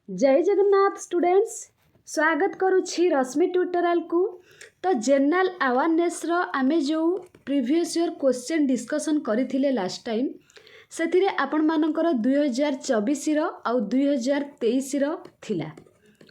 जय जगन्नाथ स्टूडेंट्स स्वागत करुछि रश्मि ट्यूटोरियल को। तो जनरल अवेयरनेस रो आमे जो प्रीवियस ईयर क्वेश्चन डिस्कशन करथिले लास्ट टाइम से आपण मानकर 2024 रो आउ 2023 रो थिला।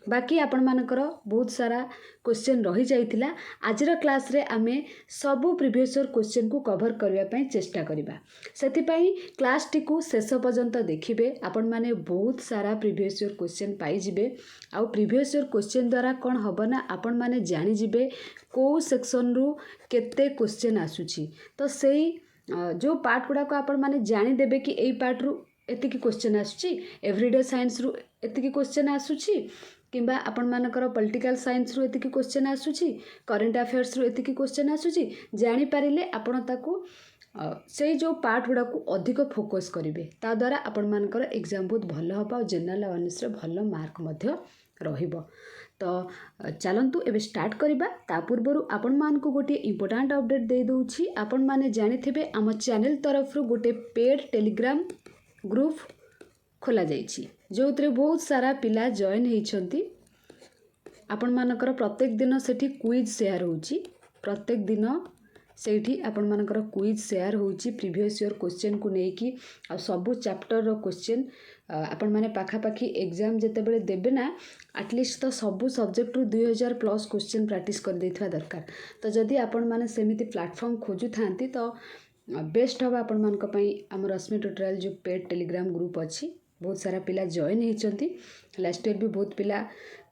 बाकी आपण मानकर बहुत सारा क्वेश्चन रही जाइथिला। आजर क्लास रे आमे सबु प्रीवियस ईयर क्वेश्चन को कवर करबा पई चेष्टा करिबा। सेति पई क्लास टी को शेष पर्यंत देखिबे। आपण माने बहुत सारा प्रीवियस ईयर क्वेश्चन पाई जिबे। आउ प्रीवियस ईयर क्वेश्चन द्वारा कोन हबना आपण माने जानि जिबे को सेक्शन रु केते क्वेश्चन आसुची। तो सेई जो पार्ट गुडा को आपण माने जानि देबे कि एई पार्ट रु एतिकी क्वेश्चन आसुची, एवरीडे साइंस रु एतिकी क्वेश्चन आसुची, किंबा आपण मानकर पॉलिटिकल साइंस रु एतिकी क्वेश्चन आसुची, करंट अफेयर्स रु एतिकी क्वेश्चन आसुची। जानि पारिले आपण ताकू से जो पार्ट गुडा को अधिक फोकस करिवे। ता द्वारा आपण मानकर एग्जाम बहुत भल हबा। जनरल अवेयरनेस रे भल मार्क मध्य रहिबो। तो चलंतु एबे स्टार्ट करिबा। ता पूर्वरु आपण मान को गोटे इंपोर्टेंट अपडेट दे दउछि। आपण माने जानिथिबे आम चैनल तरफ रु गोटे पेड टेलीग्राम ग्रुप खोला जाइछि, जो बहुत सारा पिला जॉइन होती। आपण मानकर प्रत्येक दिन सेठी क्विज शेयर होची। प्रत्येक दिन सेठी आपण मानकर क्विज शेयर होची प्रीवियस ईयर क्वेश्चन को लेकी। आ सबु चैप्टर रो क्वेश्चन आपण माने पाखा पाखी एग्जाम जेते बेले देबे ना, एटलिस्ट तो सबु सब्जेक्ट रु 2000 प्लस क्वेश्चन प्रैक्टिस कर देथिबा दरकार। तो जदि आपण माने सेमिति प्लेटफॉर्म खोजु थांती तो बेस्ट हबा आपण मानक पई हम रश्मि ट्यूटोरियल जो पेड टेलीग्राम ग्रुप अछि। बहुत सारा पिला जॉइन होती। लास्ट ईयर भी बहुत पिला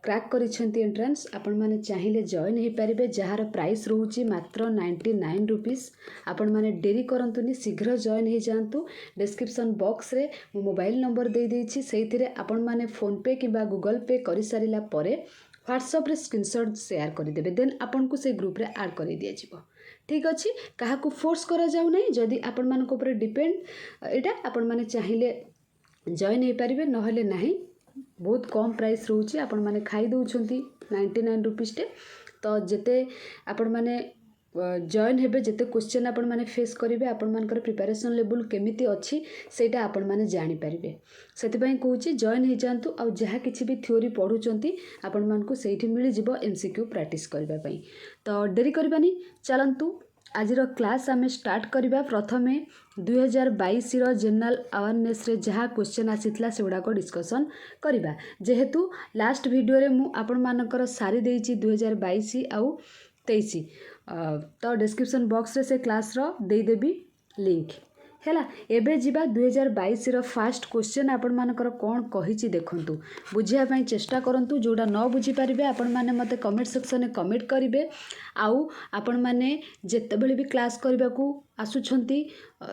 क्रैक करिसेंती एंट्रेंस। आपण माने चाहिए जॉइन हो पारे, जार प्राइस रोचे मात्र 99 रुपीस। आपण माने डेरी करंतुनी, शीघ्र जॉइन हो जातु। डिस्क्रिप्शन बॉक्स रे मो मोबाइल नंबर दे देछि, सेइथिरे आपण माने फोन पे किंबा गूगल पे करि सारिला परे व्हाट्सएप रे स्क्रीनशॉट शेयर कर देबे। देन आपण को से ग्रुप रे ऐड कर दिया जिवो। ठीक अछि, काहा को फोर्स करा जाउ नै। जदि आपण मान को ऊपर डिपेंड एटा आपण माने चाहिए जॉइन हो पारे, नहले नहीं। बहुत कम प्राइस रोचे। आपण माने खाई दउछंती 99 रुपीस टे। तो जेते आपण माने जॉइन हेबे, जेते क्वेश्चन आपण माने फेस करिवे, आपण मानकर प्रिपरेशन लेवल केमिति अछि सेटा आपण माने जानि पारिबे। सेति पई कहूची जॉइन हो जांतु। आ जहा किछि भी थ्योरी पढुचंती आपण मान को सेठी मिलि जिवो एमसीक्यू प्रैक्टिस करबा पई। तो डेरी करबानी, चलंतु आजिर क्लास आमे स्टार्ट करिबा। प्रथमे 2022 रो जनरल अवेयरनेस रे जहा क्वेश्चन आसीतला सेगुडा को डिस्कशन करिबा। जेहेतु लास्ट वीडियो रे मु आपण मानकर सारी देइची 2022 आउ 23। तो डिस्क्रिप्शन बॉक्स रे से क्लास रो दे देबी लिंक हैला। एबे जिबा 2022 रो फर्स्ट क्वेश्चन आपण मानकर कोन कहिची देखंतु, बुझिया पई चेष्टा करंतु। जोडा न बुझी पारिबे आपण माने मते कमेंट सेक्शन में कमेंट करिवे। आउ आपण माने जेते बेले भी क्लास करबा को आसुछंती,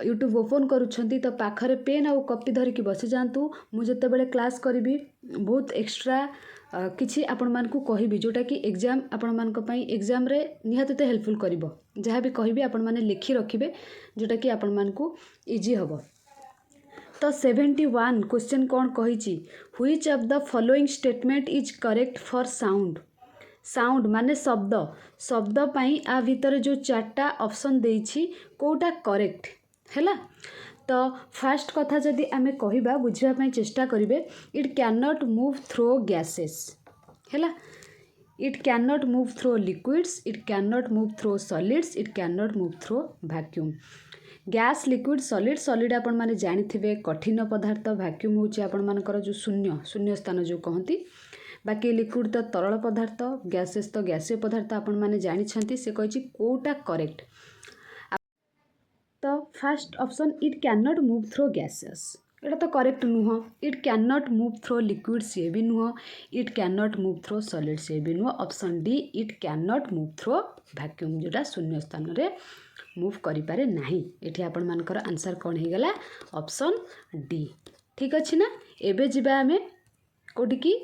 यूट्यूब ओपन करूछंती, तो पाखरे पेन आउ कॉपी धरि की बसी जांतु। मु जेते बेले क्लास करिबी बहुत एक्स्ट्रा किछि आपण मान को कहिबी, जोटा कि एग्जाम आपण मान को पई एग्जाम रे निहाते हेल्पफुल करिवो। जहा भी कहिबी आपण माने लिखि रखिबे, जोटा कि आपण मान को इजी हबो। तो 71 क्वेश्चन कौन कहिची, which of the following statement is correct for sound. Sound माने शब्द, शब्द पाई आ भीतर जो चारटा ऑप्शन देइछि कोटा करेक्ट हैला। तो फर्स्ट कथा जदि आमे कहिबा बुझिबा पई चेष्टा करिवे, it can not move through gases हैला। It can not move through liquids, it can not move through solids, it can not move through vacuum. Gas, liquid, solid. Solid आपण माने जानिथिबे कठिन पदार्थ, वैक्यूम होची आपण मानकर जो शून्य शून्य स्थान जो कहती। बाकी लिक्विड तो तरल पदार्थ, गैसेस तो गैसीय पदार्थ आपण माने जानिछंती। से कहिची कोटा करेक्ट। तो first option it can not move through gases, एटा तो करेक्ट नुह। It can not move through liquid, से भी नुह। It can not move through solid, से भी नुह। Option D it can not move through vacuum, जोटा शून्य स्थान रे मूव करि पारे नाही। एठी आपण मानकर आंसर कोन हे गला, ऑप्शन डी। ठीक अछि ना। एबे जिबा हमें कोटी की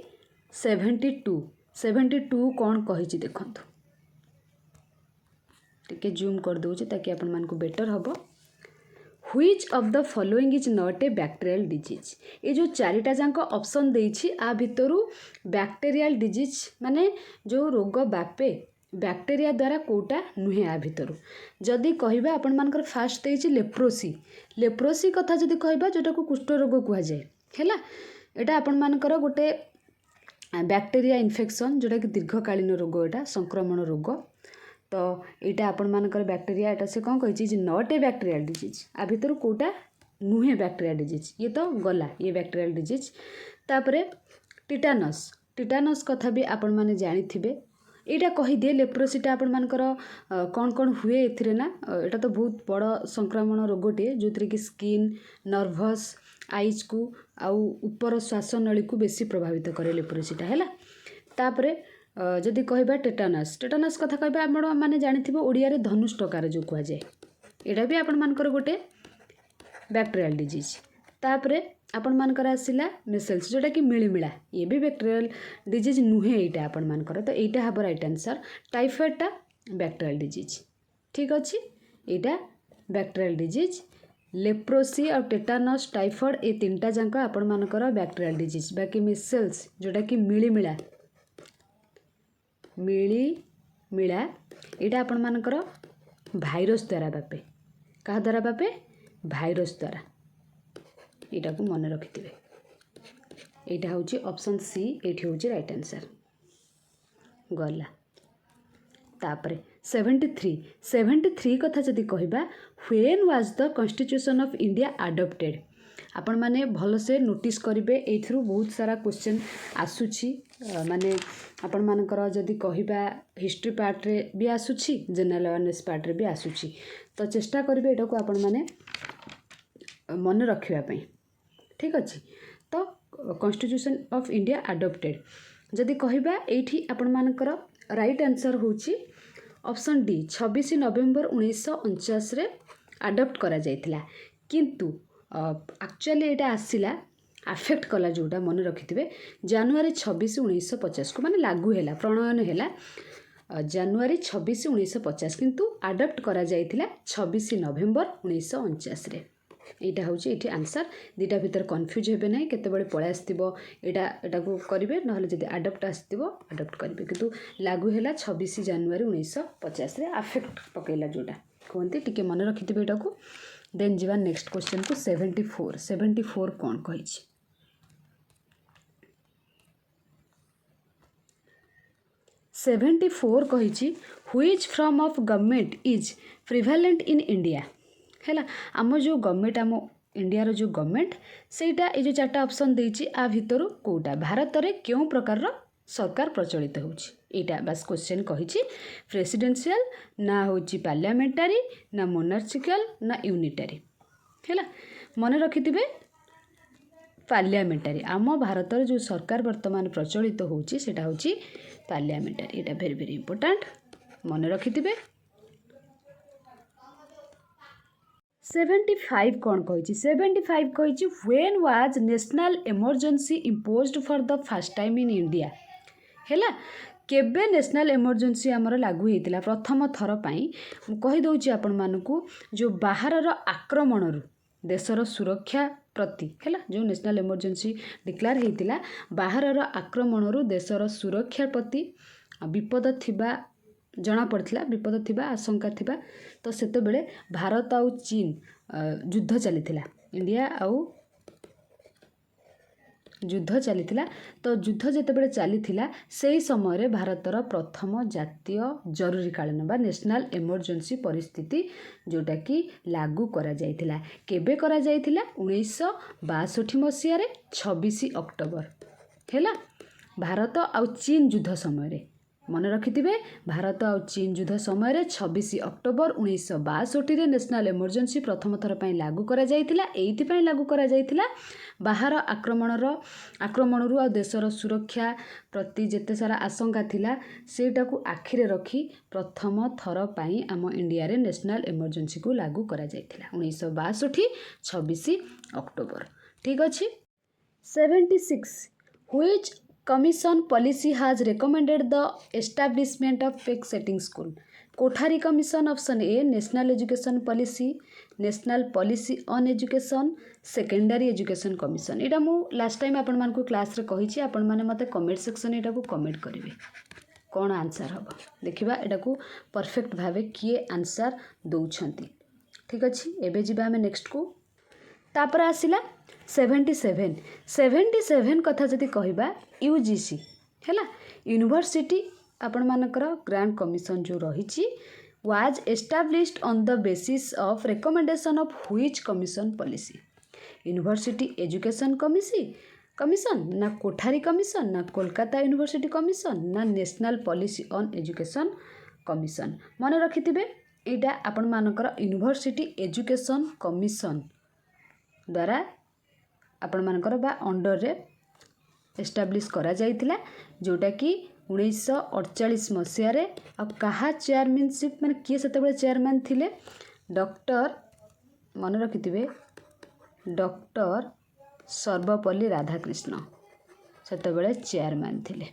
72। 72 कौन कहिची देखंतु, टिके जूम कर दउचे ताकि आपण मान को बेटर हबो। Which of the following is not a bacterial disease. ये जो चारिटा जांक ऑप्शन देइछि आ भितरु बैक्टेरियल डिजीज माने जो रोग व्यापे बैक्टेरिया द्वारा कोटा नुहे। आ भितरु जदि कहबा आपण मानकर फास्ट देइछि लेप्रोसी। लेप्रोसी कथा जदि कहबा जोटा को कुष्ठ रोग कुहा जाय हैला। एटा आपण मानकर गोटे बैक्टेरिया इन्फेक्शन जोटा कि दीर्घकालीन रोग, एटा संक्रमण रोग। तो यहाँ आपण मानकर बैक्टेरिया एटा से कौन कही नॉट ए बैक्टेरियल डिजीज, आ भितर कोटा नुहे बैक्टेरिया डिजीज, ये तो गला ये बैक्टेरियल डिजीज। तापरे टिटानस, टिटानस कथा भी आपण माने जानी थिबे। एटा कही दिए लेप्रोसीटा आपण मानकर कौन कौन हुए एथिरे ना, एटा तो बहुत बड़ संक्रमण रोगटे जो कि स्किन, नर्भस, आइज को आउ ऊपर श्वासनली को बेसी प्रभावित करे लेप्रोसीटा हैला। तापरे जदि कहबा टेटानस, टेटानस कथा कहबा आपण माने जानि थिबो ओडिया रे धनुष्टकार जो कुआ जाए, एटा भी आपण मानकर गोटे बैक्टेरियल डिजीज। तापरे आपण मानकर आसिला मेसेल्स जोटा कि मिलीमिला, ये भी बैक्टेरियल डिजीज नुहे एटा आपण मानकर। तो एटा हब राइट आंसर। टाइफाइडटा बैक्टेरियल डिजीज, ठीक अच्छे, एटा बैक्टेरियल डिजीज। लेप्रोसी और टेटानस टाइफॉइड ये तीनटा जाक आपण मानकर बैक्टेरियल डिजीज। बाकी मेसेल्स जोटा कि मिलीमिला, मिलीमिला एटा आपण मानकर भाइरस द्वारा बापे, क्या द्वारा बापे, भाइरस द्वारा, यहाँ को मन रखिथे। यहाँ हूँ ऑप्शन सी, ये हूँ राइट आंसर गला। तापरे 73 कथा जदि कहबा, when was the constitution of India adopted. आपण माने भल से नोटिस करिवे, एथरू बहुत सारा क्वेश्चन आसुची, माने आपण मानकर जदि कहबा हिस्ट्री पार्ट रे भी आसुची, जनरल अवेयरनेस पार्ट रे भी आसुची। तो चेष्टा करिवे एटा को आपण माने मन रखिबा पई, ठीक अच्छे। तो कॉन्स्टिट्यूशन ऑफ इंडिया अडॉप्टेड जदि कहबा, एठी आपण मानकर राइट आंसर होची ऑप्शन डी, 26 नवेम्बर 1949 रे अडॉप्ट करा जायतिला। किंतु एक्चुअली एटा आसिला अफेक्ट कला जोटा मन रखिथिबे जनवरी 26 1950 को, माने लागू हैला, प्रणयन हैला जनवरी 26 1950, किंतु अडॉप्ट करा जायतिला 26 नवेम्बर 1949 रे। यहाँ हूँ ये आंसर। दुटा भितर कन्फ्यूज हे ना, केतबेले पळै आसतिबो एटा को करिवे, नहले जदि अडॉप्ट आसतिबो अडॉप्ट करिवे, किंतु लागू हैला 26 जनवरी 1950 रे अफेक्ट पकेला जोटा कहते, टिके मन रखिथिबे एटा को। देन जीवा नेक्स्ट क्वेश्चन को 74 कौन कही 74 कही which from of government is prevalent in India हैला। आम जो गवर्नमेंट आम इंडिया रो जो गवर्नमेंट सेटा ये जो 4टा ऑप्शन देछि, आ भितर कोटा भारत रे क्यों प्रकार रो सरकार प्रचलित होछि, एटा बस क्वेश्चन कही। प्रेसिडेंशियल ना होछि पार्लियामेंटारी, ना मोनार्चिकल, ना यूनिटारी हैला। मन रखिथिबे पार्लियामेंटारी, आम भारत रो जो सरकार वर्तमान प्रचलित होछि सेटा होछि पार्लियामेंटारी, एटा वेरी वेरी इंपोर्टेंट मन रखिथिबे। 75 कौन कही 75 कही when was national emergency imposed for the first time in India हैला। केबे नेशनल इमरजेंसी आमर लागू होता प्रथम थर पाई कही दउची आपण मानकू, जो बाहर आक्रमण देशर सुरक्षा प्रति हैला, जो नेशनल इमरजेंसी डिक्लेयर होता बाहर आक्रमण देशर सुरक्षा प्रति विपद थिबा जना पड़ता, विपद थिबा आशंका थिबा। तो सेते बेले भारत आउ चीन युद्ध चली, इंडिया आउ युद्ध चली। तो युद्ध जितेबाला चली से समय भारतर प्रथम जातीय जरूरीकालीन बा नेशनल इमरजेंसी परिस्थिति जोटा कि लागू करा जायतिला। केबे करा जायतिला 1962 मसीह 26 अक्टोबर हैला। भारत आउ चीन युद्ध समय मन रखिथिबे, भारत आउ चीन युद्ध समय 26 अक्टोबर 1962 नेशनल इमरजेंसी प्रथम थर पर लागू करा जायतिला। एइथिपई लागू करा जायतिला बाहर आक्रमणरू आ देशर सुरक्षा प्रति जेते सारा आशंका थिला सेटाकू आखिरे रखी प्रथम थर पाई आम इंडिया रे नेशनल इमरजेंसी को लागू करा जायतिला 1962 26 अक्टोबर, ठीक अछि। 76 which commission policy has recommended the establishment of pack setting school. Kothari commission option A national education policy, national policy on education, secondary education commission. एटा मु लास्ट टाइम आपण मानकू क्लास रे कहिछि, आपण माने मते कमेंट सेक्शन एटा को कमेंट करिवे कोन आंसर हबो। देखिबा एटा को परफेक्ट भावे किए आंसर दउछंती, ठीक अछि। एबे जिबा हमें नेक्स्ट को तापर आसिला 77 कथा जदि कहबा यूजीसी हैला यूनिवर्सिटी आपण मानकर ग्रांट कमिशन जो रही was established on the basis of recommendation of which commission policy university education commission ना कोठारी कमिशन ना कोलकाता यूनिवर्सिटी कमिशन ना national policy on education commission मन रखिथिबे एटा आपण मानकर यूनिवर्सिटी एजुकेशन कमिशन द्वारा आपण मानकर बा अंडर रे एस्टाब्लिश करा जाइथिला जोटा कि 1948 मसीह रे अब कहा चेयरमैनशिप माने किए सेतेबेले चेयरमैन थिले डॉक्टर मन रखिथिबे डॉक्टर सर्वपल्ली राधाकृष्ण सेतेबेले चेयरमैन थिले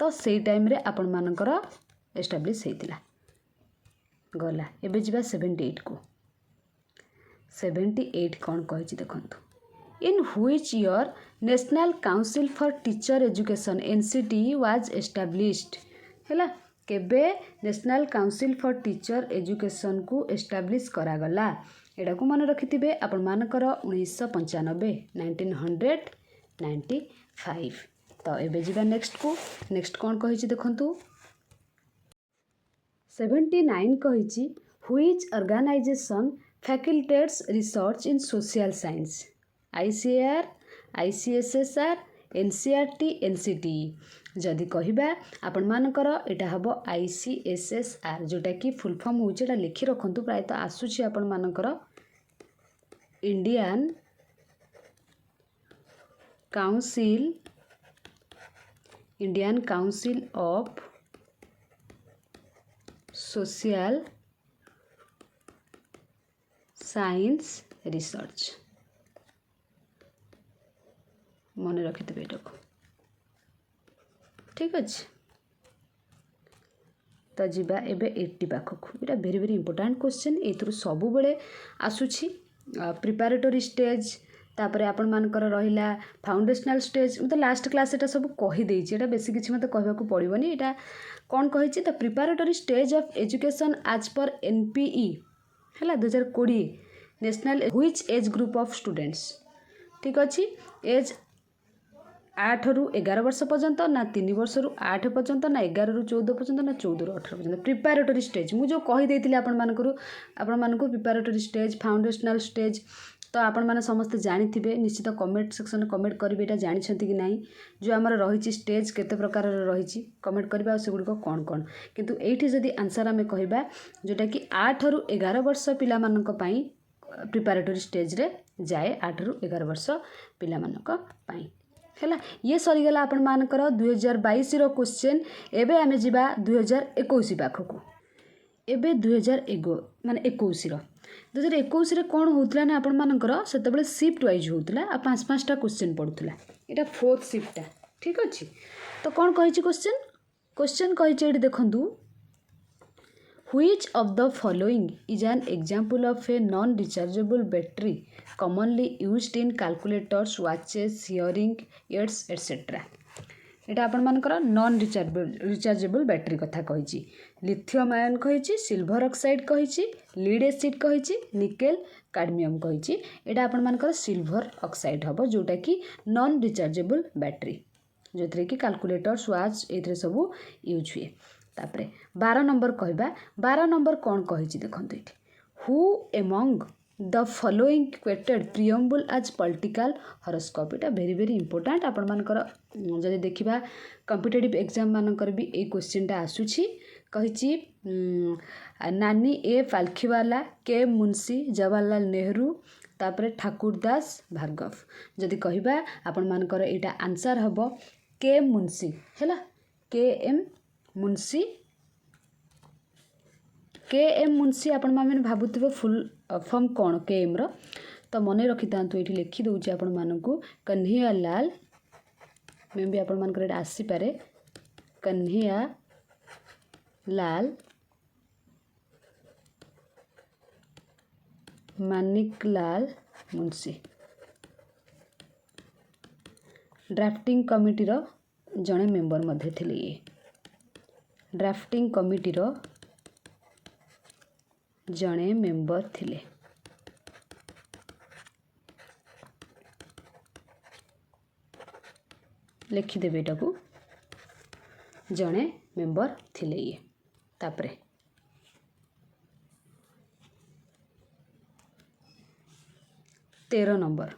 तो सेई टाइम रे आपण मानकर एस्टाब्लिश हेतिला गला एबे जिबा 78 को 78 कौन कही देखु in which year national council for teacher education NCT was established हैला केबे national council for teacher education को एस्टाब्लिश करागला एटा को मन रखिथिबे आपण मानकर 1995 1995 तो एबे जिबा नेक्स्ट कौन कही देखंतु 79 कही which organization facilitates research in social science ICAR ICSSR NCERT NCTE जदि कहबा आपण मानकर एटा हबो आईसीएसएसआर जोटा कि फुल फॉर्म होचे एटा लिखि रखंतु प्रायतः आसुची आपण मानकर Indian council of social science research मन रखिथे एटा को ठीक अच्छे तो जीवा एबे 80 पाखक एटा वेरी वेरी इंपोर्टेंट क्वेश्चन एथुर सबु बेले आसुछि प्रिपैरेटरी स्टेज तापरे आपण मानकर रहिला फाउंडेशनल स्टेज मतलब लास्ट क्लास एटा सब कहि देछि एटा बेसी किछि मते कहबा को पड़िबनी एटा कोन कहिछि the preparatory stage of education as per NPE हैला 2020 national which age group of students ठीक अच्छी एज 8 रु 11 वर्ष पर्यंत ना 3 वर्ष रु 8 पर्यंत ना 11 रु 14 पर्यंत ना 14 रु 18 पर्यंत प्रिपैरेटरी स्टेज मु जो कहि देइतिले आपण मानकरू प्रिपैरेटरी स्टेज फाउंडेशनल स्टेज तो आपण माने समस्त जानिथिबे निश्चित कमेंट सेक्शन कमेंट करिवे एटा जानिछंती कि नाही जो हमर रहिछि स्टेज केते प्रकार रहिछि कमेंट करिबा से गुडी को कोन किंतु एठी जदी आंसर हमें कहिबा जोटा कि 8 रु 11 वर्ष पिला मानक पई प्रिपैरेटरी स्टेज रे जाए 8 रु 11 वर्ष पिला मानक पई हैला ये सरीगला आपण मानकर 2022 रो क्वेश्चन एबे आमे जिबा 2021 पाखकू एबे 2021 माने 21 रो 2021 रे कोन होतला ना आपण मानकर सेतेबेले शिफ्ट वाइज होतला आ 5-5टा क्वेश्चन पडुतला एटा फोर्थ शिफ्टटा ठीक अछि तो कोन कहिछि क्वेश्चन कहिछि एठी देखंतु Which of the following is an example of a non-rechargeable battery commonly used in calculators, watches, hearing aids, etc. एटा आपण मानकर नॉन रिचार्जेबल बैटरी कथा कहिछि लिथियम आयन कहिछि सिल्वर ऑक्साइड कहिछि लीड एसिड कहिछि निकेल कैडमियम कहिछि एटा आपण मानकर सिल्वर ऑक्साइड हबो जोटा कि नॉन रिचार्जेबल बैटरी जोथरे कि कैलकुलेटर्स वॉच एथरे सब यूज हुए तापरे 12 नंबर कहबा 12 नंबर कौन कहिछि देखंतु एठी who among the following quoted preamble as political horoscope एटा वेरी वेरी इंपोर्टेंट आपण मानकर जदि देखिबा कॉम्पिटिटिव एग्जाम मानकर भी ए क्वेश्चनटा आसुछि कहिछि नानी ए पालखीवाला के मुंशी जवाहरलाल नेहरू तापरे ठाकुरदास भार्गव जदि कहबा आपण मानकर एटा आंसर हबो के मुंशी हैला के एम मुंशी आपण माने भाबुथिबे फुल फॉर्म कोन के एम रो तो मने रखि तांतु एठी लिखि दउछि आपण मानकू कन्हैया लाल मे भी आपण मानकर एटा आसी पारे कन्हैया लाल मानिक लाल मुंशी ड्राफ्टिंग कमिटी रो जणे मेंबर मध्ये थिले ये ड्राफ्टिंग कमिटी रो जणे मेंबर थिले लिखिदेवे एटा को जड़े मेंबर थिले ये तापरे 13 number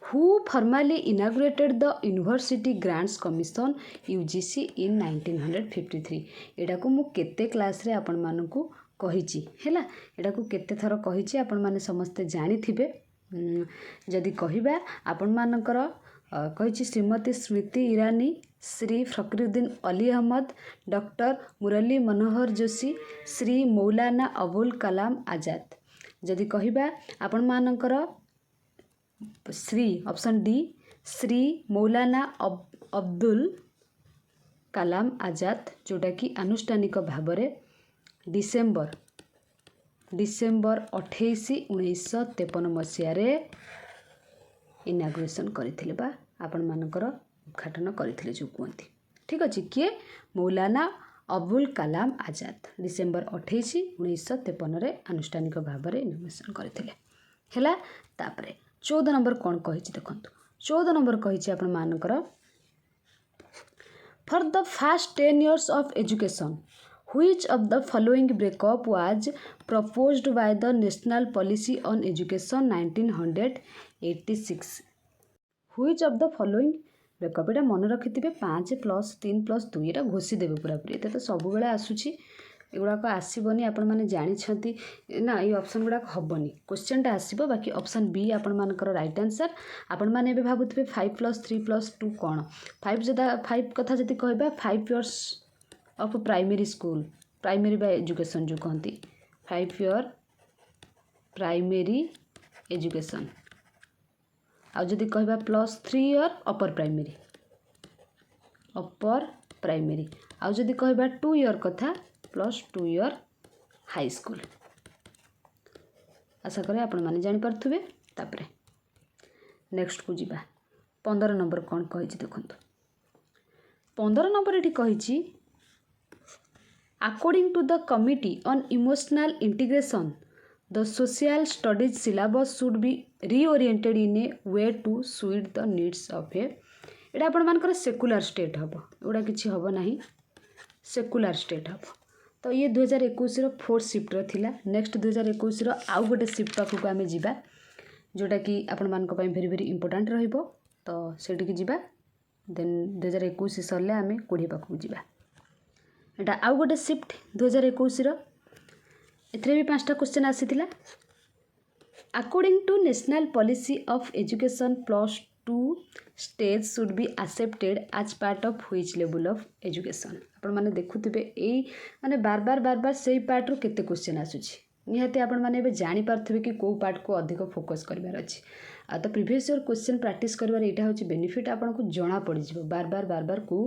who formally inaugurated the university grants commission UGC in 1953 एटा को मु केते क्लास रे आपण मानकू कहिची हैला एटा को केते थर कहिची आपण माने समस्ते जानि थिबे जदि कहिबा आपण मानकर कहिची श्रीमती स्मृति ईरानी श्री फकरुद्दीन अली अहमद डॉक्टर मुरली मनोहर जोशी श्री मौलाना अबुल कलाम आजाद जदि कहिबा आपण मानकर श्री ऑप्शन डी श्री मौलाना अब्दुल कलाम आजाद जोटा कि आनुष्ठानिक भाव डिसेम्बर 28 1953 मसीह इनाग्रेशन करथिले बा आपण मानकर उद्घाटन करथिले जो कहती ठीक अच्छे किए मौलाना अबुल कलाम आजाद डिसेम्बर 28 1953 आनुष्ठानिक भाव इनाग्रेशन करथिले हैला तापरे 14 नंबर कौन कही देखो 14 नंबर कही आपण मानकर for the fast 10 years of education which of the following breakup was proposed by the National Policy on Education 1986 which of the following breakup एटा मन रखि 5 + 3 + 2 एटा घोषी देवे पूरा पूरी ये तो सब बेले आसूची एगुड़ाक आसबनी आपण मैंने जानते ना ये ऑप्शन गुड़ाक हेनी क्वेश्चन आसब बाकी ऑप्शन बी आपण मानकर राइट आंसर आपण मैंने भावुवे 5 + 3 + 2 कौन 5 कथा जब कह 5 years of primary school primary बा एजुकेशन जो कहती 5 year प्राइमरी एजुकेशन आउ जदि कहबा +3 year अपर प्राइमरी आउ जदि कहबा 2 year कथा +2 year हाई स्कूल आशा करें आपण माने जानि पारथुबे तापरे नेक्स्ट को जीवा 15 नंबर कौन कही देखंतु 15 नंबर एठी कही according to the committee on emotional integration the social studies syllabus should be reoriented in a way to suit the needs of a एटा आपण मानकर सेकुलर स्टेट हम एगुड़ा किसी हम ना सेकुलर स्टेट हम तो ये 2021 4th शिफ्ट थिला नेक्स्ट 2021 आउ गोटे शिफ्ट पाखक आम जा जोटा कि आपण मानक पई भेरी भेरी इंपोर्टेंट रहिबो तो सेठी जीवा देन 2021 सरले आम 20 पाखक जीवा एटा आउ गोटे शिफ्ट 2021 एथरे भी 5टा क्वेश्चन आसीथिला according to national policy of education +2 stage should be accepted as part of which level of education आपण माने देखुथिबे एई माने बार बार सेही पार्ट रो केते क्वेश्चन आसुची निहाती आपण माने बे जानि पारथिबे कि को पार्ट को अधिक फोकस करबार अछि आ तो प्रीवियस ईयर क्वेश्चन प्रैक्टिस करबार एटा होची बेनिफिट आपण को जणा पड़ी जिवो बार बार को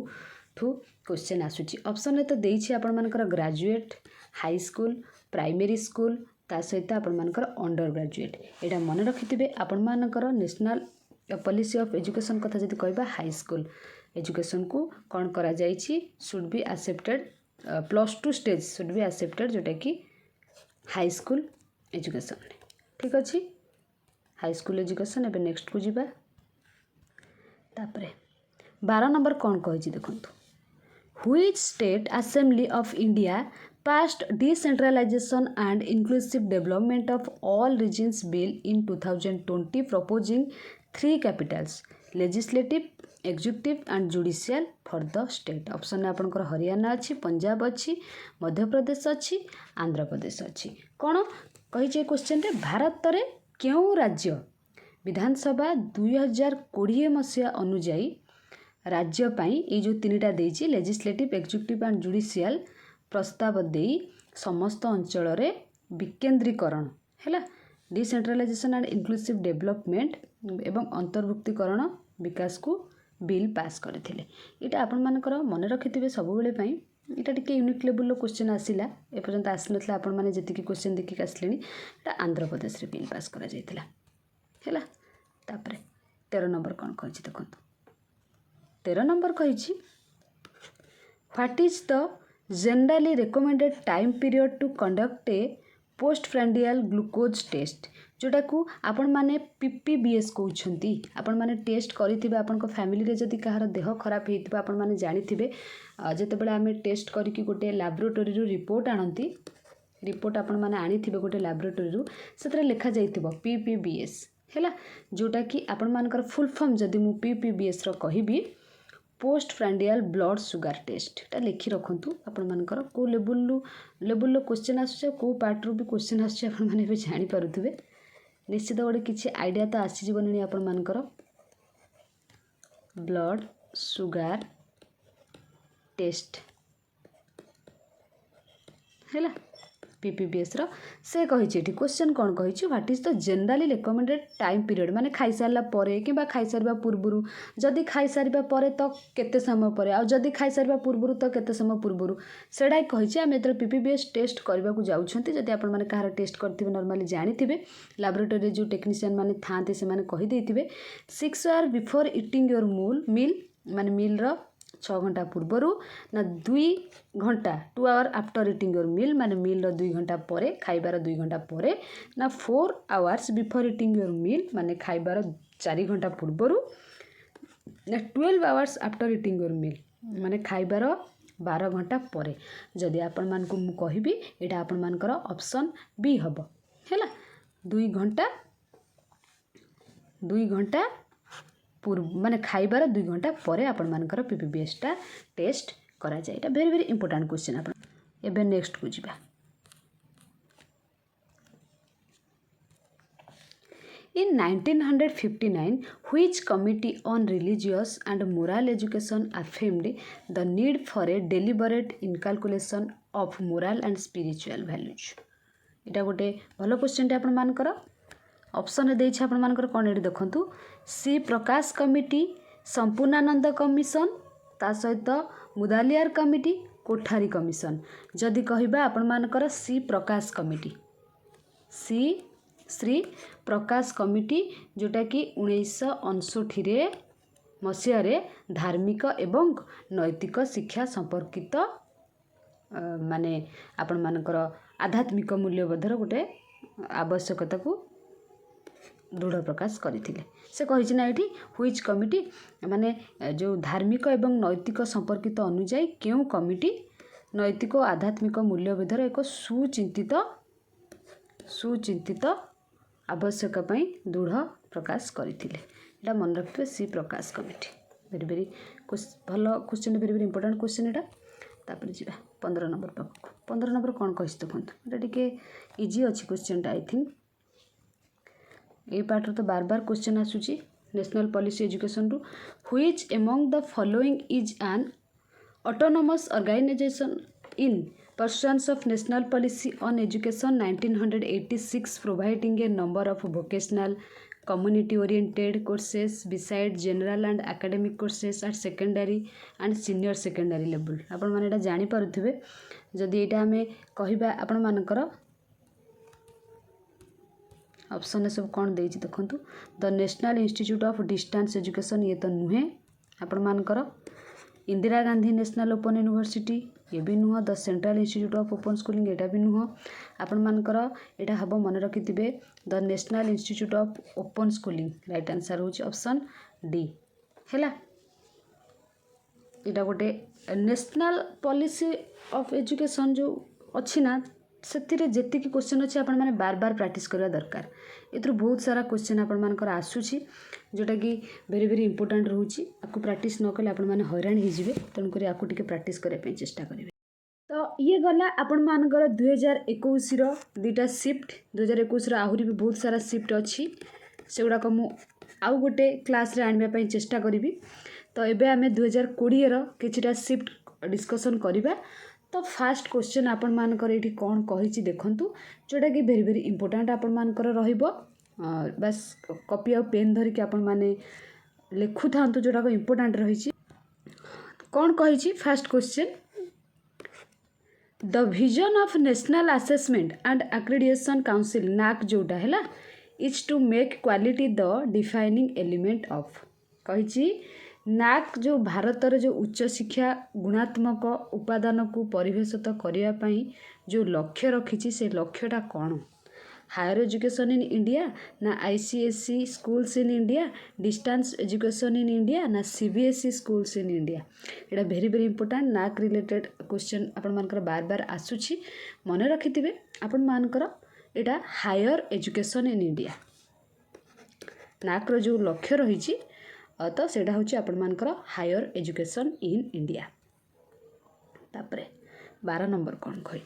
ठू क्वेश्चन आसुची ऑप्शन तो देइछि आपण मानकर graduate high school primary school ता सहित आपण मानकर अंडर ग्रेजुएट एटा मन रखिथिबे आपण मानकर नेशनल पॉलिसी ऑफ एजुकेशन कथा जदि कहबा हाई स्कूल एजुकेशन को कौन करा जाइछि should be accepted +2 stage should be accepted जोटा कि हाई स्कूल एजुकेशन ठीक अच्छे हाई स्कूल एजुकेशन एबे नेक्स्ट को जीवा तापरे 12 नंबर कौन कही देखंतु Which state assembly of India passed decentralization and inclusive development of all regions bill in 2020 proposing 3 capitals legislative executive and judicial for the state option में आपनकर हरियाणा अच्छी पंजाब अच्छी मध्य प्रदेश अच्छी आंध्र प्रदेश अच्छी कौन कही क्वेश्चन रे भारत रे क्यों राज्य विधानसभा 2020 मसीहा अनुजाई राज्य पाई ये जो 3टा देइछि लेजिस्लेटिव एक्जिक्यूटिव एंड जुडिशियल प्रस्ताव दे समस्त अंचल रे विकेंद्रीकरण हैला डिसेंट्रलाइजेशन एंड इंक्लूसिव डेवलपमेंट एवं अंतर्भुक्तिकरण विकास को बिल पास करथिले एटा आपण मानकर मन रखिथिबे सब बेले पई एटा टिके यूनिक लेवल लो क्वेश्चन आसिला ए पर्यंत आसिनथला आपण माने जति क्वेश्चन देखि आसलेनी एटा आंध्र प्रदेश रे बिल पास करा जायतिला हैला तापरे 13 नंबर कोन कहिछि देखंतु 13 नंबर कही what is the generally recommended time period to conduct a post prandial glucose test जोटा को आपण माने PPBS कहउछंती आपण माने टेस्ट करिथिबे आपण को फैमिली रे जदी कहार देह खराब हेतिबा आपण माने जानिथिबे जेते बेले आमे टेस्ट करिकि गोटे लैबोरेटरी रु रिपोर्ट आनंती रिपोर्ट आपण माने आनिथिबे गोटे लैबोरेटरी रु सेतरे लिखा जाइथिबो PPBS हैला जोटा कि आपण मानकर फुल फॉर्म जदी मु PPBS रो कहिबी पोस्ट फ्रैंडियल ब्लड सुगर टेस्ट टा लिखि रखंतु आपण मानकर को लेवल क्वेश्चन आसुचे को पार्ट रु भी क्वेश्चन आसुचे आपण माने भी जानि पारुथिबे निश्चित गोटे किसी आइडिया तो आसी जीवन आपण मानकर ब्लड सुगर टेस्ट हैला PPBS रो से कहिछि एठी क्वेश्चन कोन कहिछि what is the generally recommended time period माने खाइ सारला परे किबा खाइ सारबा पूर्वरु जदी खाइ सारबा परे तो केते समय परे आ जदी खाइ सारबा पूर्वरु तो केते समय पूर्वरु सेडाई कहिछि हम एतर PPBS टेस्ट करबा को जाउछंती जदी आपण माने कहार टेस्ट करथिबे नॉर्मली जानिथिबे लैबोरेटरी जो टेक्नीशियन माने थांते से माने कहि देथिबे 6 hour before eating your meal माने मील रो 6 घंटा पूर्वरु ना 2 घंटा 2 hour after eating your meal माने मील रो 2 घंटा परे खाइबार 2 घंटा परे ना 4 hours before eating your meal माने खाइबार 4 घंटा पूर्वरु ना 12 hours after eating your meal माने खाइबार 12 घंटा परे जदि आपण मान को मु कहिबी एटा आपण मानकर ऑप्शन बी हबो हैला 2 घंटा पूर्व माने खाइबार 2 घंटा परे आपण मानकर PPBS टा टेस्ट करा जाय एटा वेरी इंपोर्टेंट क्वेश्चन आपण एबे नेक्स्ट को जिबा In 1959, which committee on religious and moral education affirmed the need for a deliberate inculcation of moral and spiritual values? इटा गोटे भल क्वेश्चन आपण मानकर ऑप्शन देछि आपण मानकर कोन एडी देखंतु सी प्रकाश कमिटी संपूर्णानंद कमिशन ता सहित मुदालियार कमिटी कोठारी कमिशन जदि कहिबा आपण मानकर सी प्रकाश कमिटी सी श्री प्रकाश कमिटी जोटा कि 1959 मसीह धार्मिक एवं नैतिक शिक्षा संपर्कित माने आपण मानकर आध्यात्मिक मूल्यबोधर गोटे आवश्यकता को दृढ़ प्रकाश करथिले से कहिछि ना एठी व्हिच कमिटी माने जो धार्मिक एवं नैतिक संपर्कित अनुଯାयी केउ कमिटी नैतिक और आध्यात्मिक मूल्यबोधर एक सुचिंतित आवश्यक पई दृढ़ प्रकाश करथिले एटा मन रखिबे सी प्रकाश कमिटी वेरी भल क्वेश्चन वेरी इंपोर्टेंट क्वेश्चन एटा तापर जिबा 15 नंबर पाक 15 नंबर कोन कहिस देखंतु एटा टिके इजी अछि क्वेश्चन टा आई थिंक ए पार्ट तो बार बार क्वेश्चन आसुची नेशनल पॉलिसी एजुकेशन रु which among the following is an autonomous organisation in pursuance of national policy on education 1986 providing a number of vocational community oriented courses besides general and academic courses at secondary and senior secondary level आपण माने एटा जानि पारुथिबे जदि एटा हमें कहिबा आपण मानकर option सब कोन देछि देखंतु the national institute of distance education ये तो नुहे आपण मानकर Indira Gandhi national open university ये भी नुह the central institute of open schooling एटा भी नुह आपण मानकर एटा हबो मन रखिथिबे the national institute of open schooling right answer होची ऑप्शन डी हैला एटा गोटे नेशनल पॉलिसी ऑफ एजुकेशन जो अछि ना सेतिरे जेतिकी क्वेश्चन अछि आपण माने बार बार प्रैक्टिस करबा दरकार एथरो बहुत सारा क्वेश्चन आपण मानकर आसुची जोटा कि वेरी इंपोर्टेंट रहउची आकु प्रैक्टिस न कले आपण माने हैरान हि जिवे तन करी आकु टिके प्रैक्टिस करे पे चेष्टा करिवे तो ये गला आपण मानकर 2021 रो दुटा शिफ्ट 2021 रो आहुरी भी बहुत सारा शिफ्ट अछि सेगुडा को मु आउ गोटे क्लास रे आनबा पे चेष्टा करिवि तो एबे हमें 2020 रो किछिटा शिफ्ट डिस्कशन करिबा तो फास्ट क्वेश्चन आपण मानकर एठी कोन कहिछि देखंतु जोटा कि वेरी इंपोर्टेंट आपण मानकर रहिबो बस कॉपी और पेन धरि के आपण माने लेखु थांतु जोटा को इंपोर्टेंट रहिछि कोन कहिछि first question the vision of national assessment and accreditation council NAAC जोटा हैला is to make quality the defining element of कहिछि नाक जो भारतर जो उच्च शिक्षा गुणात्मक उपादान को परिवेशित करने जो लक्ष्य रखी से लक्ष्यटा कौन हायर एजुकेशन इन इंडिया ना ICSE schools in India distance education in India ना CBSE schools in India Etah very very important नाक रिलेटेड क्वेश्चन आपण मानकर बार बार आसुची मन रखिथिबे आपण मानकर एटा हायर एजुकेशन इन इंडिया नाकर जो लक्ष्य रही तो सेटा हूँ आपण मानकर हायर एजुकेशन इन इंडिया तापरे 12 नंबर कौन कही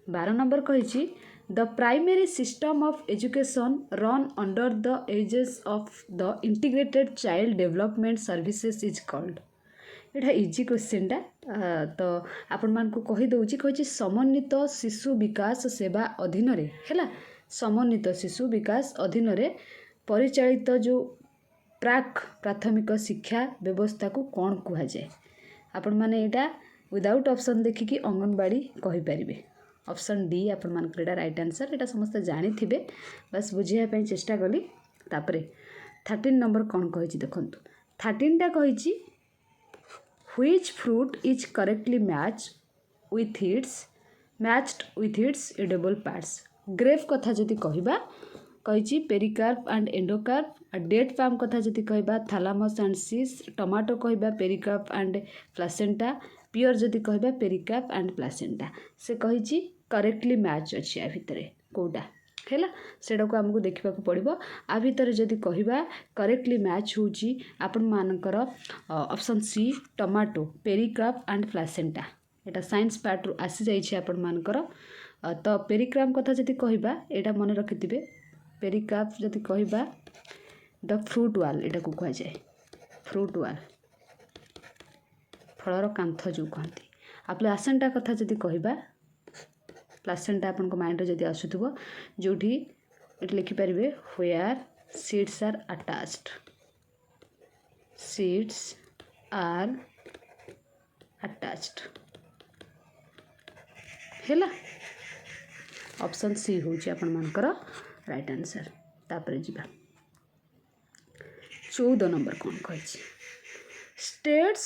12 नंबर कही the primary system of education run under the aegis of the integrated child development services is called एटा इजी क्वेश्चनटा तो आपण मानकु कहि दउची कहि समन्वित शिशु विकास सेवा अधीन रे हैला समन्वित शिशु विकास अधीन रे परिचालित जो प्राथमिक शिक्षा व्यवस्था को कौन कह जाए आपण माने एटा विदाउट ऑप्शन देखिकी अंगनवाड़ी कहि परिबे ऑप्शन डी आपण मानकर एटा राइट आंसर एटा समस्त जानि थिबे बस बुझिया पई चेष्टा कली तापरे 13 नंबर कौन कहि देखंतु 13 टा कहि which fruit is correctly matched with its edible parts grape कथा जदि कहबा कही pericarp and endocarp date palm कथा जदि कहबा थैलामस एंड सीस टमाटो कहबा पेरिकार्प एंड प्लासेंटा पियर जदि कहबा पेरिकार्प एंड प्लासेंटा से कही करेक्टली मैच अच्छी आ भितर कोटा है सेटा को आमको देखा पड़ो आ भितर जदि कहबा करेक्टली मैच होची आपण मानकर option C tomato pericarp and placenta एटा साइंस पार्ट रु आसी जाइए आपण मानकर तो पेरिकार्प कथा जदि कहबा एटा मन रखिथिबे पेरिकार्प जदि कहबा द फ्रूट वाल एटा को कह जाए फ्रूट वाल फलर कांथ जो कहती आ प्लासेंटा कथा जदि कहबा प्लासेंटा आपन को माइंड जदि आसुथबो जोठी एट लिखि परिबे व्हेयर सीड्स आर अटैच्ड हैला ऑप्शन सी होची आपन मानकर राइट आंसर तापर जीवा 14 नंबर कौन कही states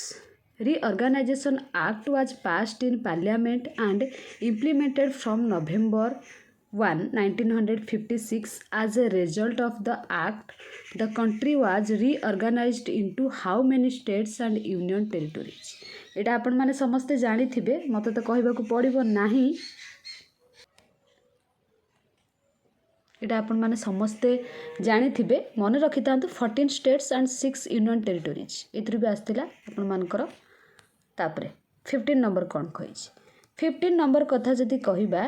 Reorganization Act was passed in Parliament and implemented from November 1, 1956. As a result of the act, the country was reorganized into how many states and union territories? एटा आपण माने समस्ते जानी थिबे मते तो कहबा को पड़िबो नाही एटा आपण माने समस्ते जानी थिबे मन रखि तांतु 14 states and 6 union territories एतरि भी आस्तिला आपण मानकर तापरे 15 नंबर कौन कही 15 नंबर कथा जदि कहबा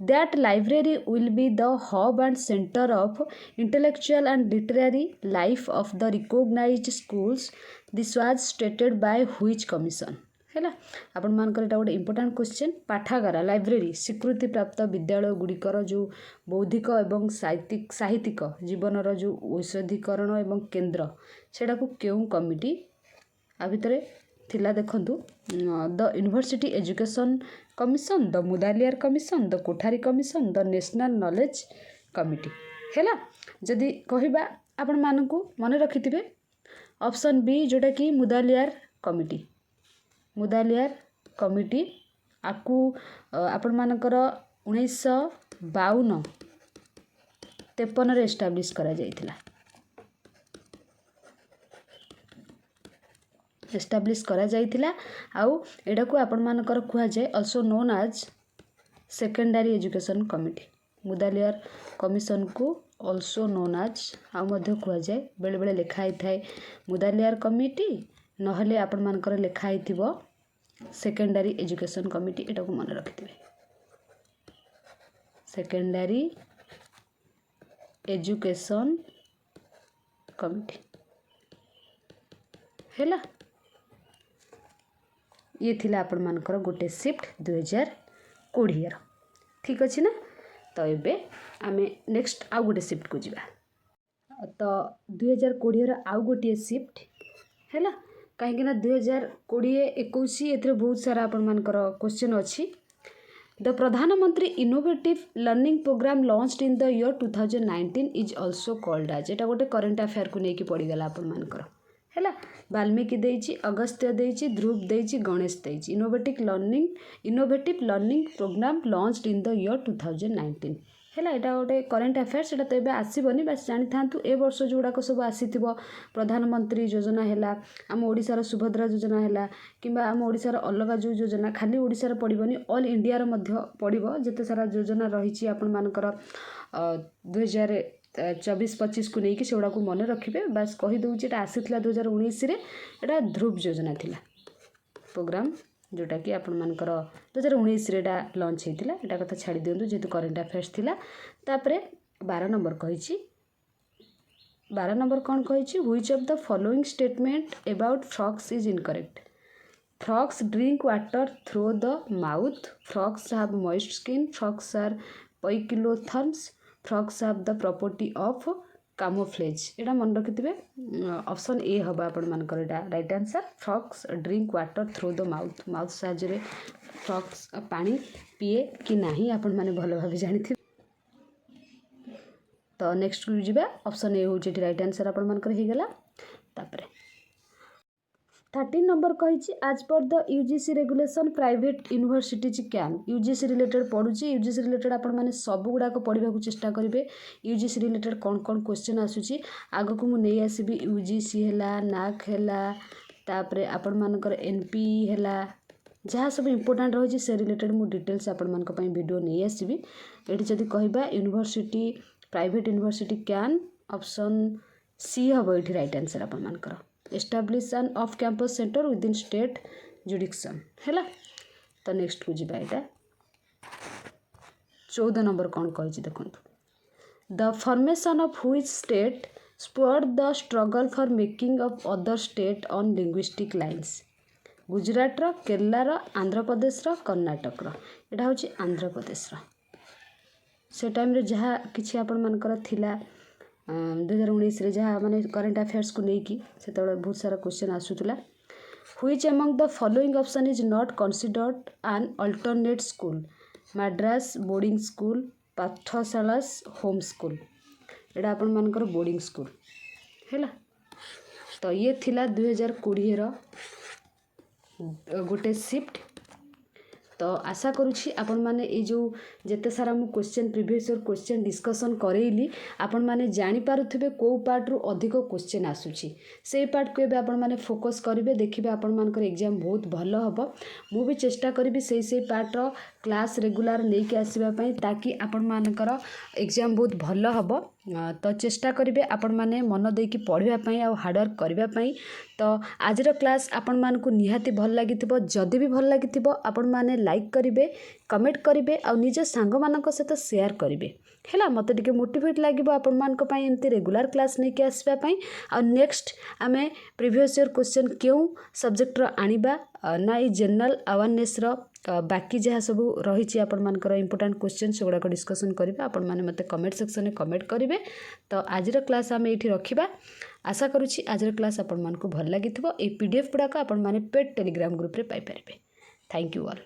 that library will be the hub and centre of intellectual and literary life of the recognised schools this was stated by which commission है आपण मानकर एटा गोटे इंपोर्टेंट क्वेश्चन पाठागार लाइब्रेरी स्वीकृति प्राप्त विद्यालय गुड़िकर जो बौद्धिक एवं साहित्यिक जीवनर जो औषधीकरण एवं केन्द्र सेटा को क्यों कमिटी आ भितर थिला देखंतु the university education commission the Mudaliar commission the Kothari commission the national knowledge committee हैला जदि कहबा आपण मानकु मन रखिथिबे ऑप्शन बी जोटा कि मुदालियार कमिटी आकु आपण मानकर 1952-53 रे एस्टाब्लिश करा जायतिला एस्टाब्लिश करा जायतिला आउ एडा को आपण मानकर कुआ जाय also known as secondary education committee Mudaliar commission को आल्सो नोन एज आ मध्य कुआ जाय बेले बेले लिखा ही थाए मुदालियार कमिटी नहले आपण मानकर लिखा ही थिबो सेकेंडरी एजुकेशन कमिटी एटा को मन रखिथिबे सेकेंडरी एजुकेशन कमिटी हैला ये थिला आपण मानकर गोटे शिफ्ट 2020 ठीक अच्छे ना तो ये आमे नेक्स्ट आउ गोटे शिफ्ट को जीवा तो 2020 आउ गोटे शिफ्ट है कहीं 2020-21 एथरे बहुत सारा आपण मानकर क्वेश्चन अच्छी the Pradhan Mantri innovative learning programme launched in the year 2019 is also called as एटा गोटे करेन्ट अफेयर को लेकिन पड़गला आपण मानकर है वाल्मीकि देइछि अगस्त्य देइछि ध्रुव देइछि गणेश देइछि innovative learning programme launched in the year 2019 है यहाँ गोटे करेन्ट अफेयर्स एटा तो आसबनी बस जानी था ए वर्ष जोड़ाक सब आसी प्रधानमंत्री योजना है आम ओडिशार सुभद्रा योजना है कि आम ओडिशार अलग जो योजना खाली ओडिशार पड़बनी ऑल इंडिया पड़ो जिते सारा योजना रही आपण मानकर 2024-25 को लेकिन से गुड़ाक मन रखिए बास कहीदे आसी 2019 एटा ध्रुव योजना थिला प्रोग्राम जोटा कि आपण मानकर 2019 लॉन्च होता है कथा छाड़ी दिंतु जेहेतु करेन्ट अफेयर्स थिला तापरे 12 नंबर कही 12 नंबर कौन कही which of the following statement about frogs is incorrect frogs drink water through the mouth frogs have moist skin frogs are poikilotherms frogs have the property of camouflage एटा मन रखिथे option A हबा आपण मानकर एटा right answer frogs drink water through the mouth साहाय्य फ्रॉग्स पानी पिए कि नाही आपण माने भलो भाबे जानिथि तो नेक्स्ट को जिबा ऑप्शन ए होची राइट आंसर आपण मानकर हे गेला तापरे 13 नंबर कही आज पर the UGC regulation private universities can UGC related पढ़ुची यूजीसी रिलेटेड आपण माने सब गुड़ाक पढ़ा चेष्टा करेंगे यूजीसी रिलेटेड कौन कौन क्वेश्चन आसूची आग को मुझे आसबि यूजीसी है नाक है तापरे आपण मानकर एनपी है जहाँ सब इम्पोर्टाट रही से रिलेटेड मु डिटेल्स आपण मान वीडियो नहीं आसबि ये जदि कहबा university private university can option C हम ये राइट आंसर आपण मानकर establish an off campus centre within state jurisdiction है तो नेक्स्ट को जीवा यहाँ 14 नंबर कौन कही देखो the formation of which state spurred the struggle for making of other state on linguistic lines गुजरातर केरलार आंध्र प्रदेशर कर्णाटकर यहाँ हूँ आंध्र प्रदेशर से टाइम जहाँ किसी आपण मानकर थिला 2019 जहाँ माने करेन्ट अफेयर्स को लेकिन से बहुत सारा क्वेश्चन आसूला which among the following option is not considered an alternate school Madras boarding school पाठशाला होम स्कूल एटा आपण मानकर बोर्डिंग स्कूल है तो ये थिला 2020 गोटे शिफ्ट तो आशा करुँची आपण माने ये जो जेते सारा मु question previous year question discussion करेली आपण माने जानि पारुथिबे को पार्ट रु अधिक क्वेश्चन आसुची से पार्ट को एबे आपण माने फोकस करिवे देखिबे आपण मानकर एग्जाम बहुत भलो हबो मु भी चेष्टा करिबी से पार्ट रो क्लास रेगुलर लेके आसीबा पई ताकि आपण मानकर एग्जाम बहुत भलो हबो तो चेष्टा करिवे आपण माने मन देकी पढ़िबा पई आ हार्डवर्क करिबा पई तो आजर क्लास आपण मानकु निहाती भल लागिथिबो जदि भी भल लागिथिबो आपण माने लाइक करिवे कमेंट करिवे आ निज सांग मानक सहित शेयर करिवे है मत टे मोटिवेट लगे आपण मान एमती रेगुलर क्लास नहीं आसवा आ नेक्स्ट आम प्रीवियस ईयर क्वेश्चन क्यों सब्जेक्ट आनिबा ना ये जनरल अवेयरनेस बाकी जहाँ सब रही आपण मानकर इंपोर्टेंट क्वेश्चन से गुड़ाक डिस्कसन करिबा आपण माने मते कमेंट सेक्शन में कमेंट करेंगे तो आजर क्लास आम ये रखा आशा करुँची आजर क्लास आपण मानकु भल लागिथिबो ए पीडीएफ गुड़ाक आपण माने पेड टेलीग्राम ग्रुप रे पाई पारबे थैंक यू ऑल।